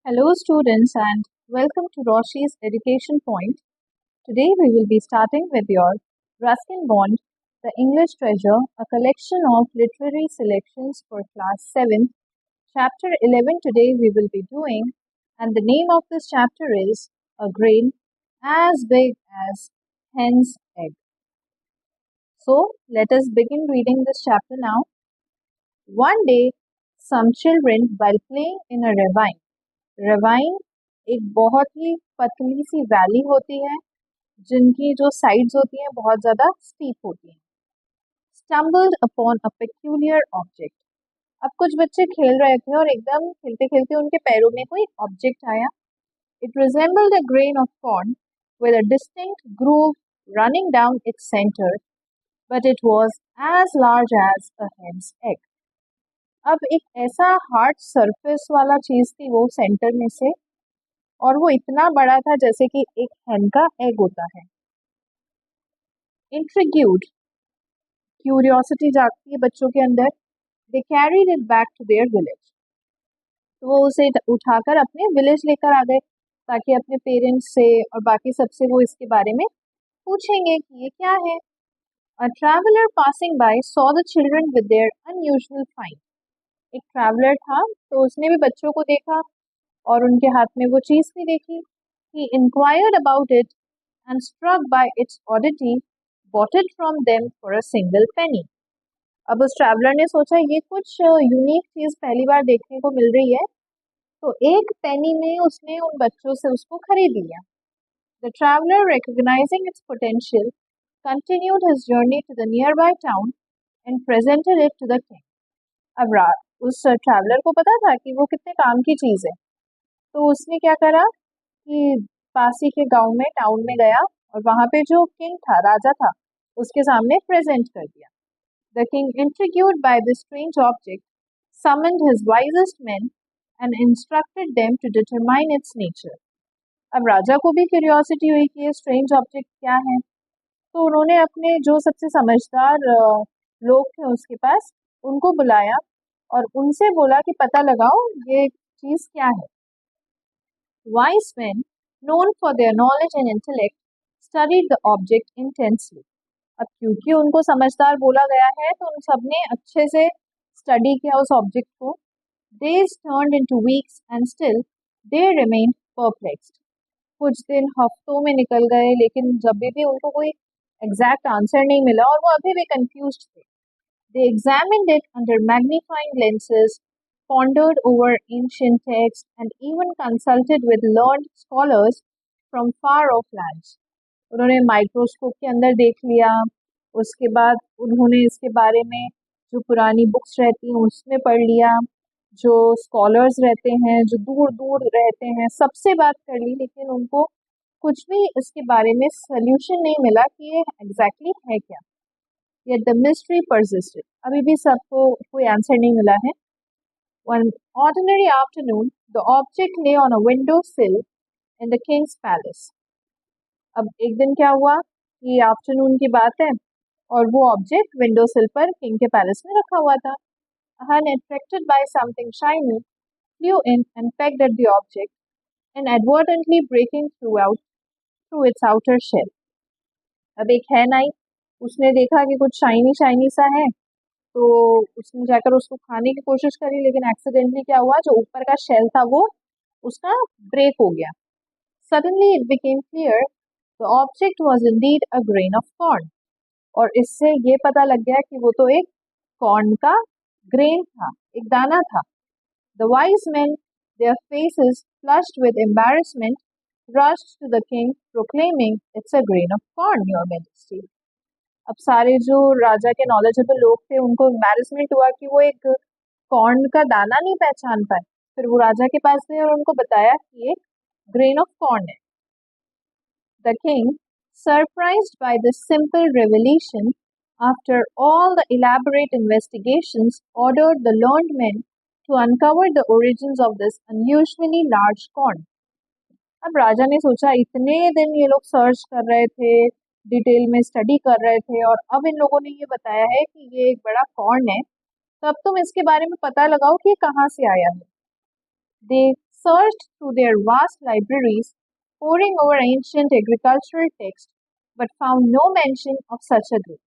Hello, students, and welcome to Roshi's Education Point. Today, we will be starting with your Ruskin Bond, The English Treasure, a collection of literary selections for Class 7. Chapter 11 today we will be doing, and the name of this chapter is A Grain as Big as Hen's Egg. So, let us begin reading this chapter now. One day, some children, while playing in a ravine एक बहुत ही पतली सी valley होती है जिनकी जो sides होती हैं बहुत ज़्यादा स्टीप होती हैं. Stumbled upon a peculiar object. अब कुछ बच्चे खेल रहे थे और एकदम खेलते खेलते उनके पैरों में कोई ऑब्जेक्ट आया. It resembled a grain of corn with a distinct groove running down its center, but it was as large as a hen's egg. अब एक ऐसा हार्ड सरफेस वाला चीज थी वो सेंटर में से, और वो इतना बड़ा था जैसे कि एक hen का एग होता है. Intrigued, क्यूरियोसिटी जागती है बच्चों के अंदर. They carried it back to their village. तो वो उसे उठाकर अपने विलेज लेकर आ गए ताकि अपने पेरेंट्स से और बाकी सबसे वो इसके बारे में पूछेंगे कि ये क्या है. A traveler passing by saw the children with their unusual find. एक ट्रैवलर था तो उसने भी बच्चों को देखा और उनके हाथ में वो चीज भी देखी. He inquired about it and struck by its oddity, bought it from them for a single penny. अब उस ट्रैवलर ने सोचा ये कुछ यूनिक चीज पहली बार देखने को मिल रही है, तो एक पेनी में उसने उन बच्चों से उसको खरीद लिया. The traveler, recognizing its potential, continued his journey to the nearby town and presented it to the king. अब उस ट्रैवलर को पता था कि वो कितने काम की चीज है, तो उसने क्या करा कि पास ही के गांव में टाउन में गया और वहां पे जो किंग था, राजा था, उसके सामने प्रेजेंट कर दिया. The king, intrigued by this strange object, summoned his wisest men and instructed them to determine its nature. अब राजा को भी क्यूरियोसिटी हुई कि ये स्ट्रेंज ऑब्जेक्ट क्या है, तो उन्होंने अपने जो सबसे समझदार लोग थे उसके पास उनको बुलाया और उनसे बोला कि पता लगाओ ये चीज क्या है. Wise men, known for their knowledge and intellect, studied the object intensely. अब क्योंकि उनको समझदार बोला गया है तो उन सब ने अच्छे से स्टडी किया उस ऑब्जेक्ट को. Days turned into weeks and still they remained perplexed. कुछ दिन हफ्तों में निकल गए लेकिन जब भी उनको कोई एग्जैक्ट आंसर नहीं मिला और वो अभी भी कंफ्यूज्ड थे. They examined it under magnifying lenses, pondered over ancient texts, and even consulted with learned scholars from far off lands. उन्होंने माइक्रोस्कोप के अंदर देख लिया, उसके बाद उन्होंने इसके बारे में जो पुरानी बुक्स रहती हैं उसमें पढ़ लिया, जो स्कॉलर्स रहते हैं जो दूर दूर रहते हैं सबसे बात कर ली, लेकिन उनको कुछ भी इसके बारे में सोल्यूशन नहीं मिला कि ये एग्जैक्टली है क्या. Yet the mystery persisted. अभी भी सबको कोई आंसर नहीं मिला है. One ordinary afternoon, the object lay on a window sill in the king's palace. अब एक दिन क्या हुआ कि आफ्टरनून की बात है और वो ऑब्जेक्ट विंडो सिल पर किंग के पैलेस में रखा हुआ था. A hen, attracted by something shiny, flew in and pecked at the object, inadvertently breaking through its outer shell. अब एक hen आई, उसने देखा कि कुछ शाइनी शाइनी सा है, तो उसने जाकर उसको खाने की कोशिश करी, लेकिन एक्सीडेंटली क्या हुआ, जो ऊपर का शेल था वो उसका ब्रेक हो गया. Suddenly it became clear the object was indeed a grain of corn. और इससे ये पता लग गया कि वो तो एक कॉर्न का ग्रेन था, एक दाना था. The wise men, their faces flushed with embarrassment, rushed to the king, proclaiming, "It's a grain of corn, your majesty." अब सारे जो राजा के नॉलेजेबल लोग थे उनको एम्बैरेसमेंट हुआ कि वो एक कॉर्न का दाना नहीं पहचान पाए. फिर वो राजा के पास गए और उनको बताया कि ये ग्रेन ऑफ कॉर्न है. The king, surprised by this simple revelation, after all the elaborate investigations, ordered the learned men to uncover the origins of this unusually large corn. अब राजा ने सोचा इतने दिन ये लोग सर्च कर रहे थे, डिटेल में स्टडी कर रहे थे, और अब इन लोगों ने ये बताया है कि ये एक बड़ा कॉर्न है, तो अब तुम इसके बारे में पता लगाओ कि ये कहाँ से आया है. They searched through their vast libraries, poring over ancient agricultural texts, but found no mention of such a grain.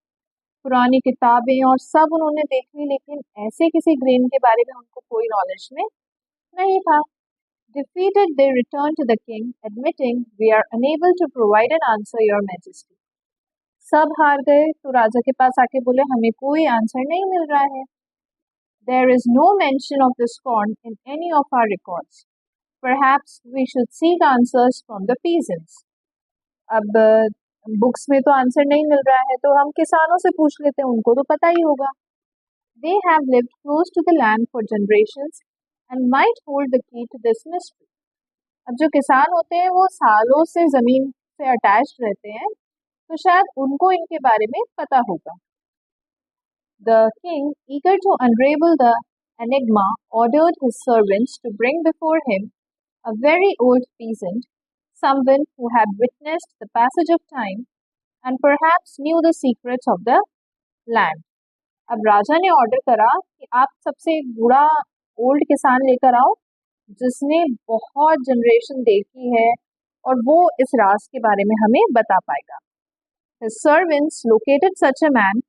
पुरानी किताबें और सब उन्होंने देख ली, लेकिन ऐसे किसी ग्रेन के बारे में उनको कोई नॉलेज में नहीं था. Defeated, they returned to the king, admitting, "We are unable to provide an answer, your majesty." सब हार गए तो राजा के पास आके बोले, हमें कोई आंसर नहीं मिल रहा है. There is no mention of this corn in any of our records. Perhaps we should seek answers from the peasants. अब बुक्स में तो आंसर नहीं मिल रहा है, तो हम किसानों से पूछ लेते हैं, उनको तो पता ही होगा. They have lived close to the land for generations and might hold the key to this mystery. अब जो किसान होते हैं वो सालों से जमीन से अटैच्ड रहते हैं, तो शायद उनको इनके बारे में पता होगा. The king, eager to unravel the enigma, ordered his servants to bring before him a very old peasant, someone who had witnessed the passage of time and perhaps knew the secrets of the land. अब राजा ने order करा कि आप सबसे बूढ़ा old किसान लेकर आओ, जिसने बहुत जनरेशन देखी है और वो इस राज के बारे में हमें बता पाएगा. His servants located such a man,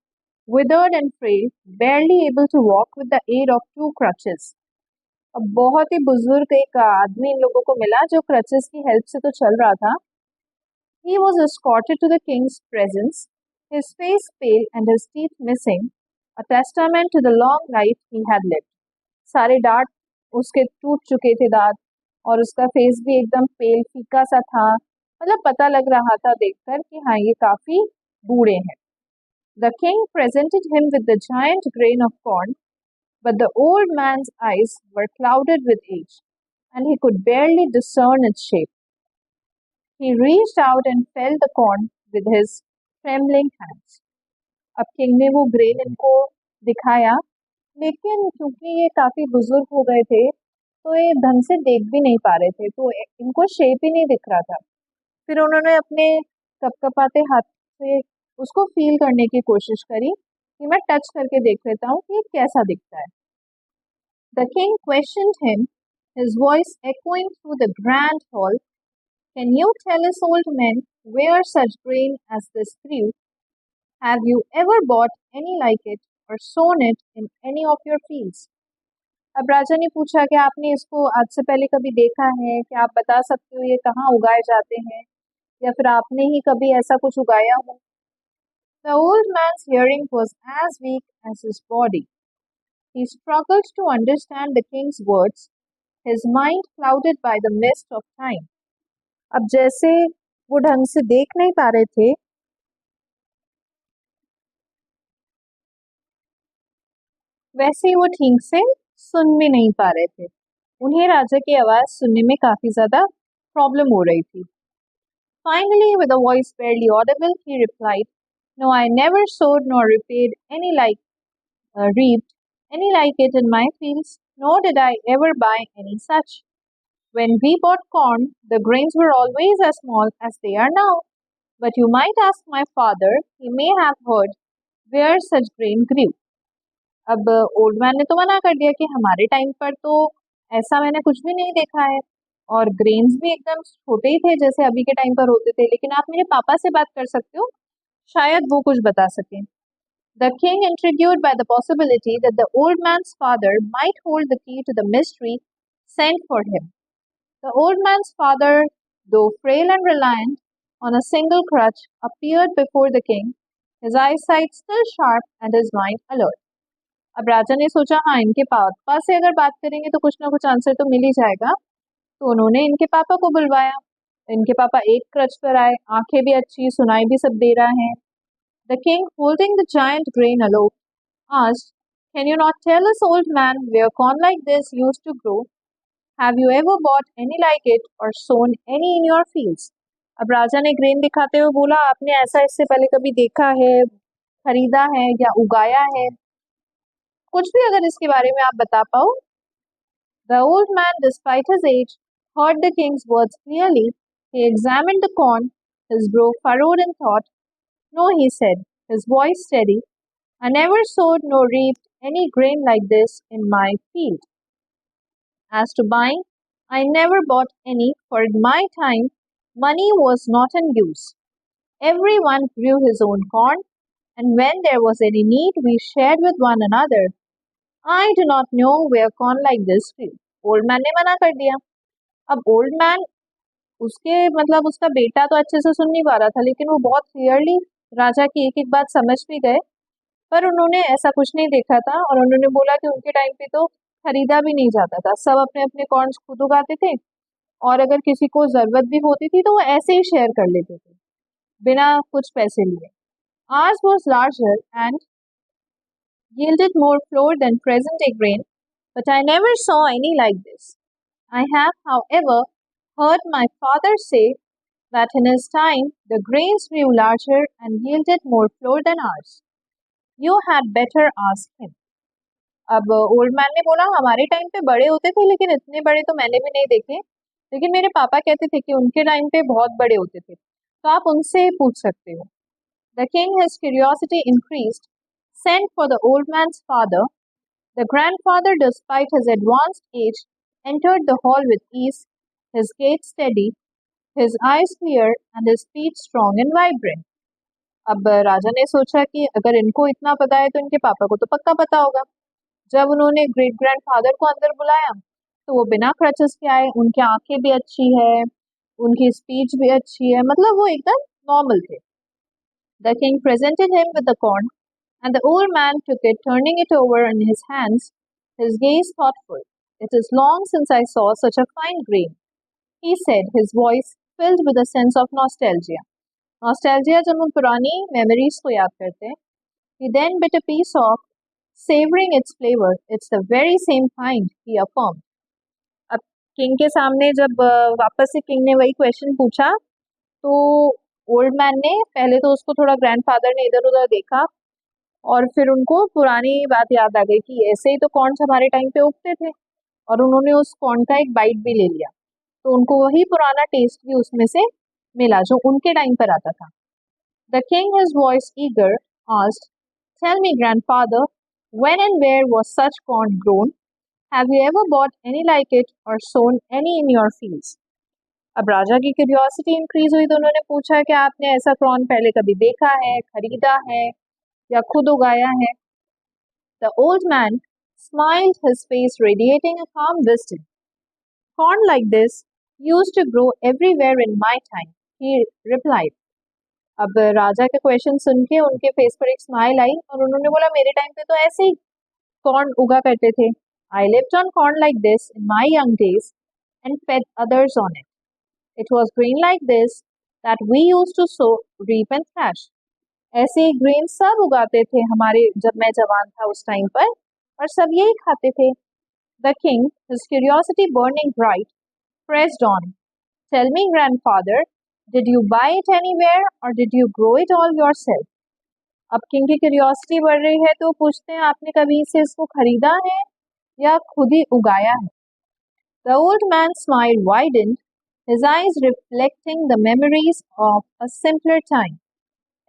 withered and frail, barely able to walk with the aid of 2 crutches. अब बहुत ही बुजुर्ग एक आदमी इन लोगों को मिला जो क्रचेस की हेल्प से तो चल रहा था. He was escorted to the king's presence, his face pale and his teeth missing, a testament to the long life he had lived. सारे दांत उसके टूट चुके थे दांत, और उसका फेस भी एकदम पेल फीका सा था. मतलब पता लग रहा था देखकर कि हाँ ये काफी बूढ़े हैं. The king presented him with the giant grain of corn, but the old man's eyes were clouded with age, and he could barely discern its shape. He reached out and felt the corn with his trembling hands. अब king ने वो grain इनको दिखाया, लेकिन क्योंकि ये काफी बुजुर्ग हो गए थे तो ये ढंग से देख भी नहीं पा रहे थे, तो इनको शेप ही नहीं दिख रहा था. फिर उन्होंने अपने कपकपाते हाथ से उसको फील करने की कोशिश करी कि मैं टच करके देख लेता हूँ कि कैसा दिखता है. The king questioned him, his voice echoing through the grand hall. Can you tell us, old man, where such grain as this grew? Have you ever bought any like it or sown it in any of your fields? अब राजा ने पूछा कि आपने इसको आज से पहले कभी देखा है, क्या आप बता सकते हो ये कहाँ उगाए जाते हैं, या फिर आपने ही कभी ऐसा कुछ उगाया हो. The old man's hearing was as weak as his body. He struggled to understand the king's words, his mind clouded by the mist of time. अब जैसे वो ढंग से देख नहीं पा रहे थे, वैसे ही वो ठीक से सुन भी नहीं पा रहे थे. उन्हें राजा की आवाज सुनने में काफी ज्यादा प्रॉब्लम हो रही थी. Finally, with a voice barely audible, he replied, "No, I never sowed nor reaped any like it in my fields, nor did I ever buy any such. When we bought corn, the grains were always as small as they are now. But you might ask my father, he may have heard where such grain grew." अब old man ने तो मना कर दिया कि हमारे time पर तो ऐसा मैंने कुछ भी नहीं देखा है, और ग्रेन्स भी एकदम छोटे ही थे जैसे अभी के टाइम पर होते थे, लेकिन आप मेरे पापा से बात कर सकते हो, शायद वो कुछ बता सकें. The king, intrigued by the possibility that the old man's father might hold the key to the mystery, sent for him. The old man's father, though frail and reliant on a single crutch, appeared before the king, his eyesight still sharp and his mind alert. अब राजा ने सोचा हाँ इनके पापा से अगर बात करेंगे तो कुछ ना कुछ आंसर तो मिल ही जाएगा, तो उन्होंने इनके पापा को बुलवाया. इनके पापा एक क्रच पर आए, आंखें भी अच्छी, सुनाई भी सब दे रहा है. The king, holding the giant grain aloft, asked, "Can you not tell us, old man, where corn like this used to grow? Have you ever bought any like it or sown any in your fields?" अब राजा ने grain दिखाते हुए बोला, आपने ऐसा इससे पहले कभी देखा है, खरीदा है या उगाया है, कुछ भी अगर इसके बारे में आप बता पाओ. The old man, despite his age, heard the king's words clearly. He examined the corn, his brow furrowed in thought. "No," he said, his voice steady, "I never sowed nor reaped any grain like this in my field. As to buying, I never bought any, for in my time money was not in use. Everyone grew his own corn, and when there was any need, we shared with one another. I do not know where corn like this grew. Old man ने मना कर दिया. अब old man, उसके मतलब उसका बेटा तो अच्छे से सुन नहीं पा रहा था, लेकिन वो बहुत क्लियरली राजा की एक एक बात समझ भी गए. पर उन्होंने ऐसा कुछ नहीं देखा था और उन्होंने बोला कि उनके टाइम पे तो खरीदा भी नहीं जाता था, सब अपने अपने कॉर्न्स खुद उगाते थे और अगर किसी को जरूरत भी होती थी तो वो ऐसे ही शेयर कर लेते थे बिना कुछ पैसे लिए. Ours was larger and yielded more flour than present day grain, but I never saw any like this. I have, however, heard my father say that in his time the grains grew larger and yielded more flour than ours. You had better ask him. अब old man ने बोला हमारे time पे बड़े होते थे, लेकिन इतने बड़े तो मैंने भी नहीं देखे, लेकिन मेरे पापा कहते थे कि उनके टाइम पे बहुत बड़े होते थे, तो आप उनसे पूछ सकते हो. The king, his curiosity increased, sent for the old man's father. The grandfather, despite his advanced age, entered the hall with ease, his gait steady, his eyes clear, and his speech strong and vibrant. अब राजा ने सोचा कि अगर इनको इतना पता है तो इनके पापा को तो पक्का पता होगा. जब उन्होंने ग्रेट ग्रैंडफादर को अंदर बुलाया तो वो बिना क्रचेस के आए. उनकी आंखें भी अच्छी है, उनकी स्पीच भी अच्छी है, मतलब वो एकदम नॉर्मल थे. The king presented him with the corn, and the old man took it, turning it over in his hands, his gaze thoughtful. It is long since I saw such a fine grain, he said, his voice filled with a sense of nostalgia. Nostalgia जब हम पुरानी memories को याद करते हैं. He then bit a piece off, savoring its flavor. It's the very same kind, he affirmed. अब king के सामने जब वापस से किंग ने वही क्वेश्चन पूछा तो ओल्ड मैन ने पहले तो उसको थोड़ा ग्रैंडफादर ने इधर उधर देखा और फिर उनको पुरानी बात याद आ गई कि ऐसे ही तो कॉर्न्स हमारे टाइम पे उगते थे, और उन्होंने उस कॉर्न का एक बाइट भी ले लिया, तो उनको वही पुराना टेस्ट भी उसमें से मिला जो उनके टाइम पर आता था. The king, his voice eager, asked, "Tell me, grandfather, when and where was such corn grown? Have you ever bought any like it or sown any in your fields?" अब राजा की क्यूरियोसिटी इंक्रीज हुई तो उन्होंने पूछा कि आपने ऐसा corn पहले कभी देखा है, खरीदा है या खुद उगाया है. The old man smiled, his face radiating a calm wisdom. Corn like this used to grow everywhere in my time, he replied. अब राजा के क्वेश्चन सुन के उनके फेस पर एक स्माइल आई और उन्होंने बोला मेरे टाइम पे तो ऐसे ही कॉर्न उगा करते थे. I lived on corn like this in my young days and fed others on it. It was grain like this that we used to sow, reap and thrash. ऐसे ही ग्रेन सब उगाते थे हमारे जब मैं जवान था उस टाइम पर, और सब यही खाते थे. The king, his curiosity burning bright, pressed on. Tell me, grandfather, did you buy it anywhere or did you grow it all yourself? अब किंग की क्यूरियोसिटी बढ़ रही है तो पूछते हैं आपने कभी से इसको खरीदा है या खुद ही उगाया है. The old man's smile widened, his eyes reflecting the memories of a simpler time.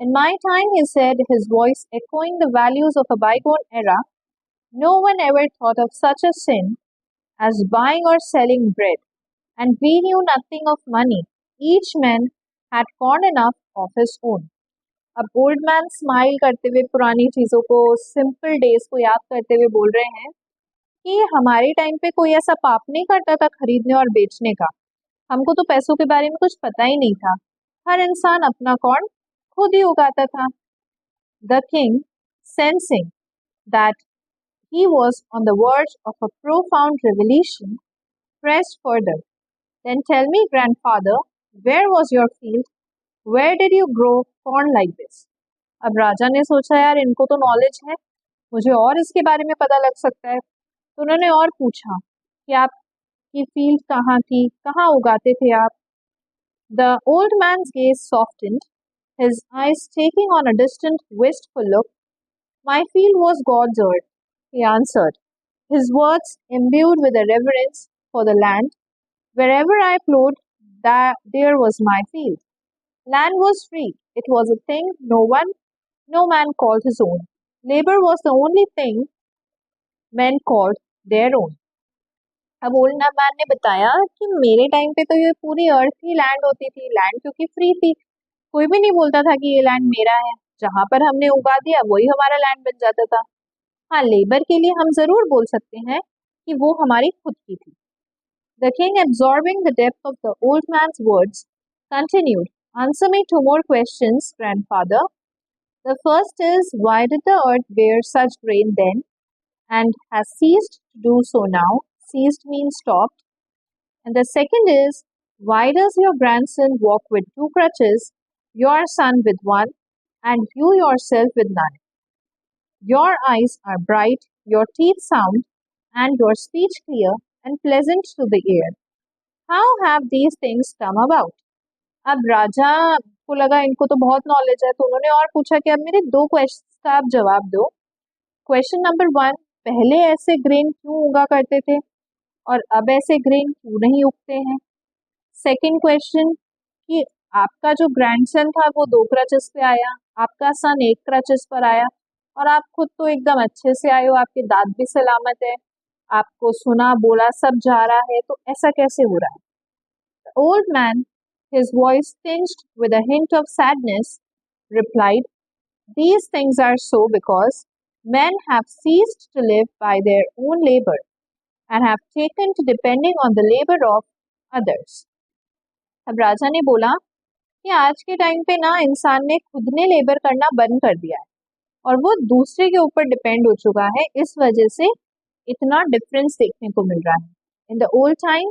In my time, he said, his voice echoing the values of a bygone era, no one ever thought of such a sin as buying or selling bread, and we knew nothing of money. Each man had corn enough of his own. अब old man smile करते हुए पुरानी चीज़ों को, simple days को याद करते हुए बोल रहे हैं कि हमारे टाइम पे कोई ऐसा पाप नहीं करता था खरीदने और बेचने का. हमको तो पैसों के बारे में कुछ पता ही नहीं था. हर इंसान अपना कॉर्न खुद ही उगाता था. The king, sensing that he was on the verge of a profound revelation, pressed further. Then tell me, grandfather, where was your field? Where did you grow corn like this? अब राजा ने सोचा यार इनको तो knowledge है, मुझे और इसके बारे में पता लग सकता है, तो उन्होंने और पूछा कि आपकी फील्ड कहाँ थी, कहाँ उगाते थे आप. The old man's gaze softened, his eyes taking on a distant, wistful look. My field was God's earth, he answered, his words imbued with a reverence for the land. Wherever I plowed, there was my field. Land was free. It was a thing no man called his own. Labor was the only thing men called their own. अब old man ने बताया कि मेरे time पे तो ये पूरी अर्थ ही land होती थी, लैंड क्योंकि फ्री थी, कोई भी नहीं बोलता था कि ये लैंड मेरा है, जहां पर हमने उगा दिया वही हमारा लैंड बन जाता था। हाँ, लेबर के लिए हम जरूर बोल सकते हैं कि वो हमारी खुद की थी। The king, absorbing the depth of the old man's words, continued, answer me two more questions, grandfather. The first is, why did the earth bear such grain then and has ceased to do so now? Ceased means stopped. And the second is, why does your grandson walk with two crutches, your son with one, and you yourself with none? Your eyes are bright, your teeth sound, and your speech clear and pleasant to the ear. How have these things come about? अब राजा को लगा इनको तो बहुत knowledge है, तो उन्होंने और पूछा कि अब मेरे दो क्वेश्चन का आप जवाब दो। क्वेश्चन नंबर 1, पहले ऐसे ग्रेन क्यों उगा करते थे और अब ऐसे ग्रेन क्यों नहीं उगते हैं? सेकंड क्वेश्चन कि आपका जो ग्रैंडसन था वो 2 क्रचेस पे आया, आपका सन 1 क्रचेस पर आया और आप खुद तो एकदम अच्छे से आए हो, आपके दांत भी सलामत है, आपको सुना बोला सब जा रहा है, तो ऐसा कैसे हो रहा है? The old man, his voice tinged with a hint of sadness, replied, "These things are so because men have ceased to live by their own labor and have taken to depending on the labor of others." अब राजा ने बोला कि आज के time पे ना इंसान ने खुद ने लेबर करना बंद कर दिया है और वो दूसरे के ऊपर डिपेंड हो चुका है, इस वजह से इतना डिफरेंस देखने को मिल रहा है। In the old time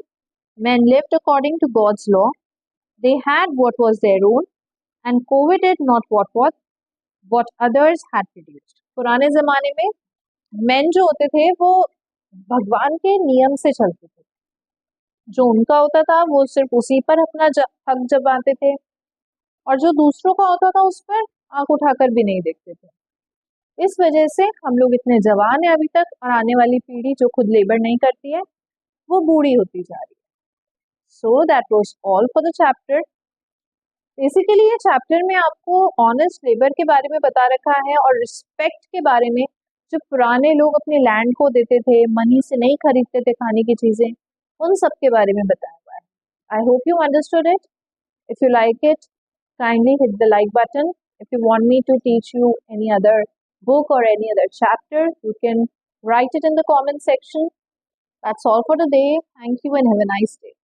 men lived according to God's law. They had what was their own and coveted not what others had produced. पुराने जमाने में men जो होते थे वो भगवान के नियम से चलते थे, जो उनका होता था वो सिर्फ उसी पर अपना हक जमाते थे और जो दूसरों का होता था उस पर आंख उठाकर भी नहीं देखते थे। इस वजह से हम लोग इतने जवान हैं अभी तक और आने वाली पीढ़ी जो खुद लेबर नहीं करती है वो बूढ़ी होती जा रही है। So that was all for the chapter. Basically ये चैप्टर में आपको ऑनेस्ट लेबर के बारे में बता रखा है और रिस्पेक्ट के बारे में, जो पुराने लोग अपने लैंड को देते थे, मनी से नहीं खरीदते थे खाने की चीजें, उन सब के बारे में बताया हुआ है। I hope you understood it. If you like it, kindly hit the like button. If you want me to teach you any other book or any other chapter, you can write it in the comment section. That's all for today. Thank you and have a nice day.